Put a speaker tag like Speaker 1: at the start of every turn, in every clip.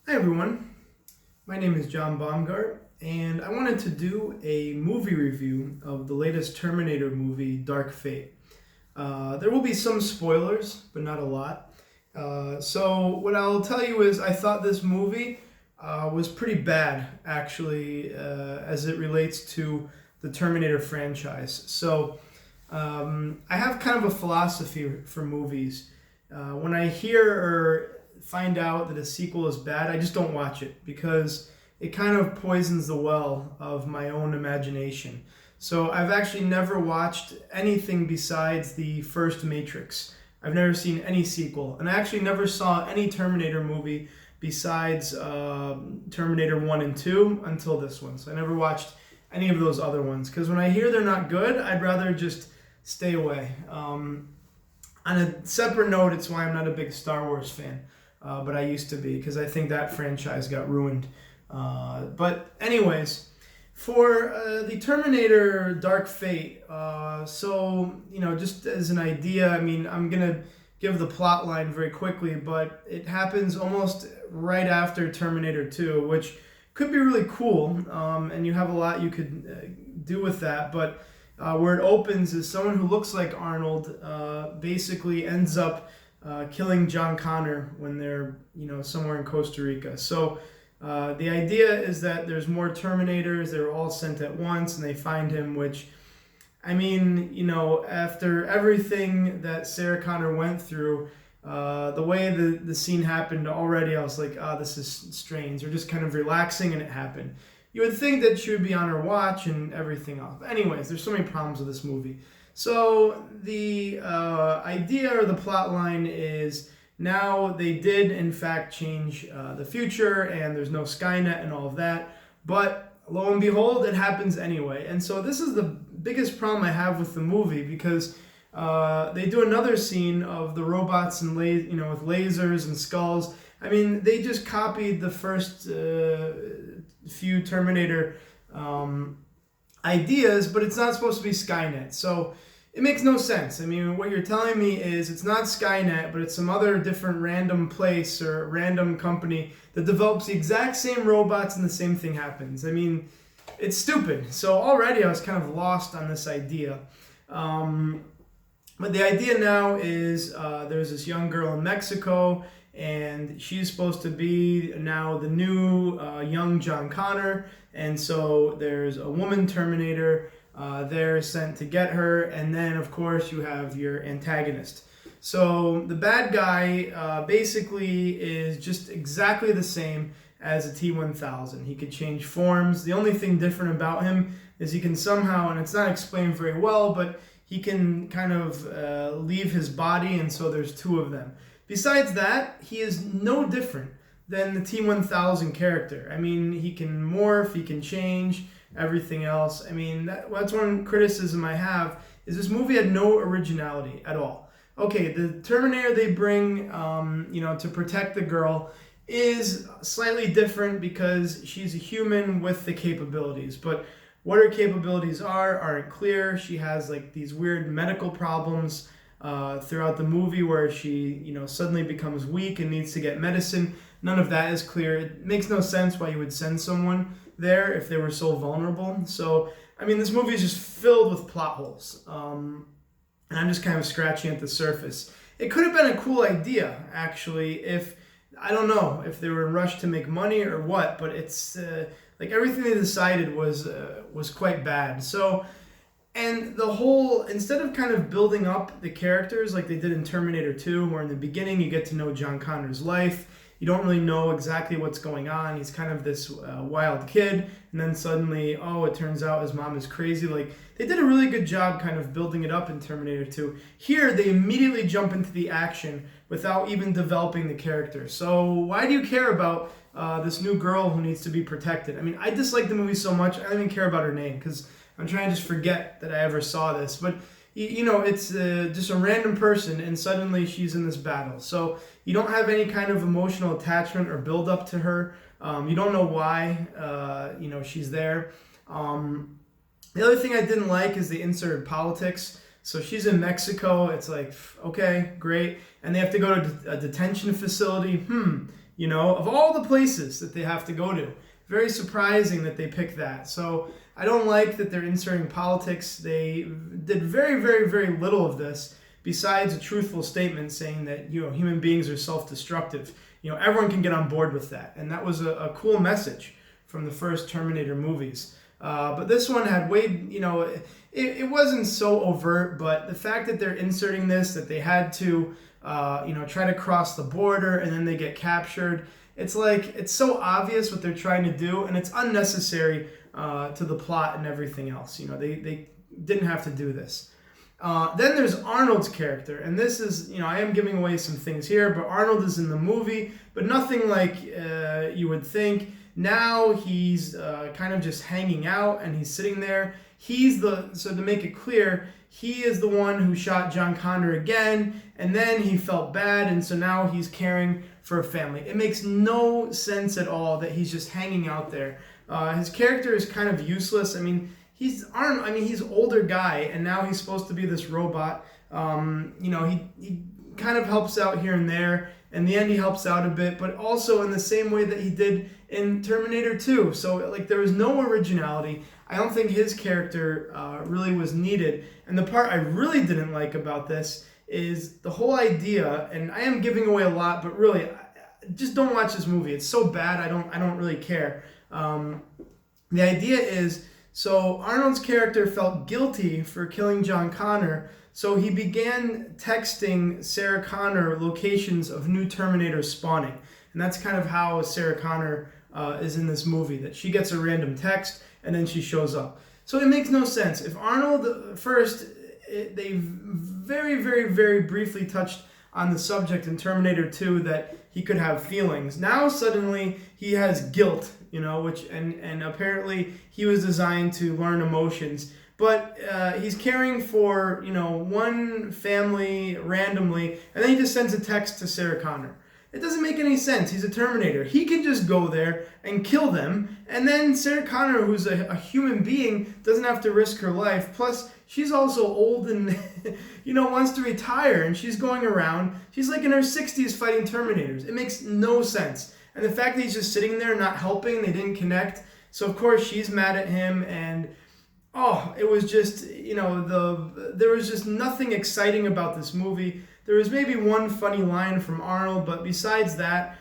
Speaker 1: Hi everyone, my name is John Baumgart, and I wanted to do a movie review of the latest Terminator movie, Dark Fate. There will be some spoilers, but not a lot. So what I'll tell you is I thought this movie was pretty bad, actually, as it relates to the Terminator franchise. I have kind of a philosophy for movies. When I hear or find out that a sequel is bad, I just don't watch it because it kind of poisons the well of my own imagination. So I've actually never watched anything besides the first Matrix. I've never seen any sequel, and I actually never saw any Terminator movie besides Terminator 1 and 2 until this one. So I never watched any of those other ones because when I hear they're not good, I'd rather just stay away. On a separate note, it's why I'm not a big Star Wars fan. But I used to be because I think that franchise got ruined. But anyways, for the Terminator Dark Fate, just as an idea, I mean, I'm going to give the plot line very quickly, but it happens almost right after Terminator 2, which could be really cool, and you have a lot you could do with that, but where it opens is someone who looks like Arnold basically ends up killing John Connor when they're, somewhere in Costa Rica. So the idea is that there's more Terminators. They're all sent at once, and they find him, which, I mean, after everything that Sarah Connor went through, the way the scene happened already, I was like, this is strange. They're just kind of relaxing, and it happened. You would think that she would be on her watch and everything else. But anyways, there's so many problems with this movie. So the idea or the plot line is now they did in fact change the future, and there's no Skynet and all of that. But lo and behold, it happens anyway. And so this is the biggest problem I have with the movie because they do another scene of the robots and with lasers and skulls. I mean, they just copied the first few Terminator ideas, but it's not supposed to be Skynet. So it makes no sense. I mean, what you're telling me is it's not Skynet, but it's some other different random place or random company that develops the exact same robots and the same thing happens. I mean, it's stupid. So already I was kind of lost on this idea. But the idea now is there's this young girl in Mexico, and she's supposed to be now the new young John Connor. And so there's a woman Terminator there sent to get her, and then of course you have your antagonist. So the bad guy basically is just exactly the same as a T-1000. He could change forms. The only thing different about him is he can somehow, and it's not explained very well, but he can kind of leave his body, and so there's two of them. Besides that, he is no different than the T-1000 character. I mean, he can morph, he can change, everything else. I mean, that's one criticism I have, is this movie had no originality at all. Okay, the Terminator they bring, to protect the girl is slightly different because she's a human with the capabilities, but what her capabilities aren't clear. She has like these weird medical problems throughout the movie where she, suddenly becomes weak and needs to get medicine. None of that is clear. It makes no sense why you would send someone there if they were so vulnerable. So, I mean, this movie is just filled with plot holes. And I'm just kind of scratching at the surface. It could have been a cool idea, actually, if, I don't know, if they were in a rush to make money or what, but it's, like, everything they decided was quite bad. So, and the whole, instead of kind of building up the characters like they did in Terminator 2, where in the beginning you get to know John Connor's life, you don't really know exactly what's going on. He's kind of this wild kid, and then suddenly, it turns out his mom is crazy. Like, they did a really good job kind of building it up in Terminator 2. Here, they immediately jump into the action without even developing the character. So why do you care about this new girl who needs to be protected? I mean, I dislike the movie so much, I don't even care about her name, because I'm trying to just forget that I ever saw this. But it's just a random person, and suddenly she's in this battle. So you don't have any kind of emotional attachment or build up to her. You don't know why, she's there. The other thing I didn't like is they inserted politics. So she's in Mexico. It's like, okay, great. And they have to go to a detention facility. of all the places that they have to go to. Very surprising that they picked that. So I don't like that they're inserting politics. They did very, very, very little of this besides a truthful statement saying that, human beings are self-destructive. Everyone can get on board with that. And that was a cool message from the first Terminator movies. But this one had way, it wasn't so overt, but the fact that they're inserting this, that they had to, try to cross the border and then they get captured. It's like, it's so obvious what they're trying to do, and it's unnecessary to the plot and everything else. They didn't have to do this. Then there's Arnold's character, and this is, I am giving away some things here, but Arnold is in the movie, but nothing like you would think. Now he's kind of just hanging out, and he's sitting there. So to make it clear, he is the one who shot John Connor again, and then he felt bad, and so now he's caring for a family. It makes no sense at all that he's just hanging out there. His character is kind of useless. He's older guy, and now he's supposed to be this robot. He kind of helps out here and there. In the end, he helps out a bit, but also in the same way that he did in Terminator 2. So, there was no originality. I don't think his character really was needed. And the part I really didn't like about this is the whole idea, and I am giving away a lot, but really, just don't watch this movie. It's so bad, I don't really care. The idea is, so Arnold's character felt guilty for killing John Connor, so he began texting Sarah Connor locations of new Terminators spawning. And that's kind of how Sarah Connor is in this movie, that she gets a random text and then she shows up. So it makes no sense. If Arnold, first, they very, very, very briefly touched on the subject in Terminator 2 that he could have feelings. Now suddenly he has guilt, and apparently he was designed to learn emotions. But he's caring for, one family randomly, and then he just sends a text to Sarah Connor. It doesn't make any sense. He's a Terminator. He can just go there and kill them, and then Sarah Connor, who's a human being, doesn't have to risk her life. Plus, she's also old and, wants to retire, and she's going around. She's like in her 60s fighting Terminators. It makes no sense. And the fact that he's just sitting there not helping, they didn't connect. So, of course, she's mad at him, and it was just, there was just nothing exciting about this movie. There was maybe one funny line from Arnold, but besides that,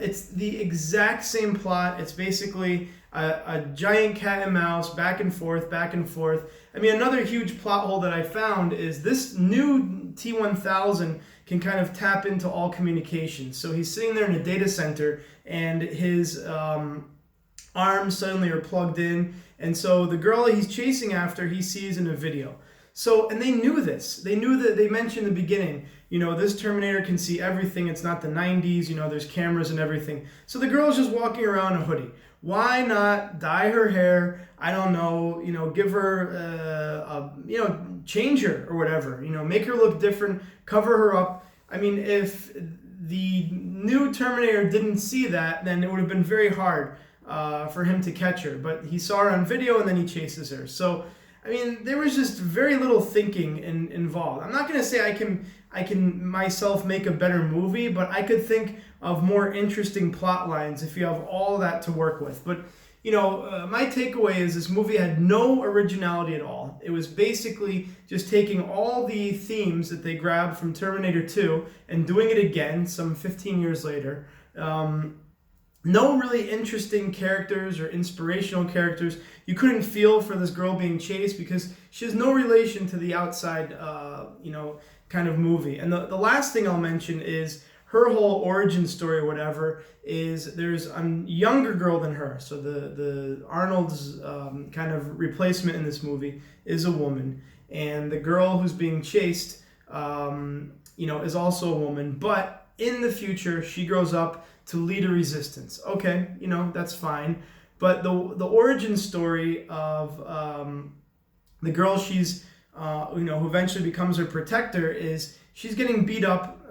Speaker 1: it's the exact same plot. It's basically a giant cat and mouse, back and forth, back and forth. Another huge plot hole that I found is this new T-1000 can kind of tap into all communications. So he's sitting there in a data center, and his arms suddenly are plugged in, and so the girl he's chasing after, he sees in a video. So, and they knew this. They knew that, they mentioned in the beginning, this Terminator can see everything. It's not the 90s, there's cameras and everything. So the girl's just walking around in a hoodie. Why not dye her hair? I don't know, give her, change her or whatever. Make her look different, cover her up. If the new Terminator didn't see that, then it would have been very hard for him to catch her. But he saw her on video, and then he chases her. So, there was just very little thinking involved. I'm not going to say I can myself make a better movie, but I could think of more interesting plot lines if you have all that to work with. But, my takeaway is this movie had no originality at all. It was basically just taking all the themes that they grabbed from Terminator 2 and doing it again some 15 years later. No really interesting characters or inspirational characters. You couldn't feel for this girl being chased because she has no relation to the outside, kind of movie. And the last thing I'll mention is her whole origin story or whatever is there's a younger girl than her. So the Arnold's kind of replacement in this movie is a woman. And the girl who's being chased, is also a woman. But in the future, she grows up to lead a resistance. Okay, that's fine. But the origin story of the girl she's, who eventually becomes her protector is she's getting beat up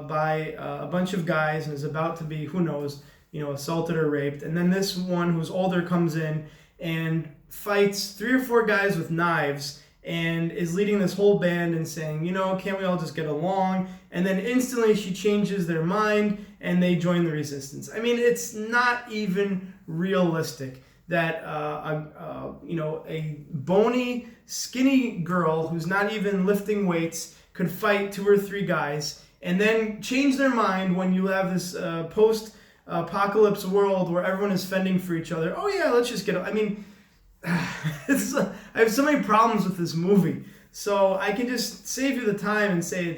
Speaker 1: by a bunch of guys and is about to be, who knows, assaulted or raped. And then this one who's older comes in and fights 3 or 4 guys with knives and is leading this whole band and saying, can't we all just get along? And then instantly she changes their mind and they join the resistance. I mean, it's not even realistic that a bony, skinny girl who's not even lifting weights could fight 2 or 3 guys and then change their mind when you have this post-apocalypse world where everyone is fending for each other. Oh yeah, let's just get. I mean, I have so many problems with this movie, so I can just save you the time and say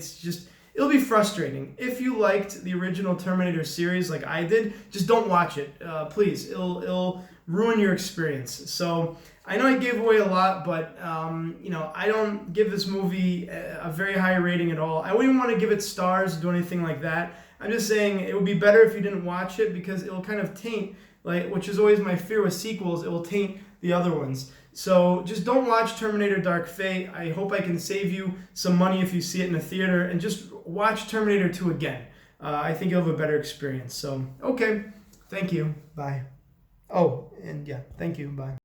Speaker 1: it'll be frustrating. If you liked the original Terminator series like I did, just don't watch it, please. It'll ruin your experience. So I know I gave away a lot, but I don't give this movie a very high rating at all. I wouldn't even want to give it stars or do anything like that. I'm just saying it would be better if you didn't watch it, because it will kind of taint, which is always my fear with sequels, it will taint the other ones. So just don't watch Terminator Dark Fate. I hope I can save you some money if you see it in a theater, and just watch Terminator 2 again. I think you'll have a better experience. So, okay. Thank you. Bye. Oh, and yeah, thank you. Bye.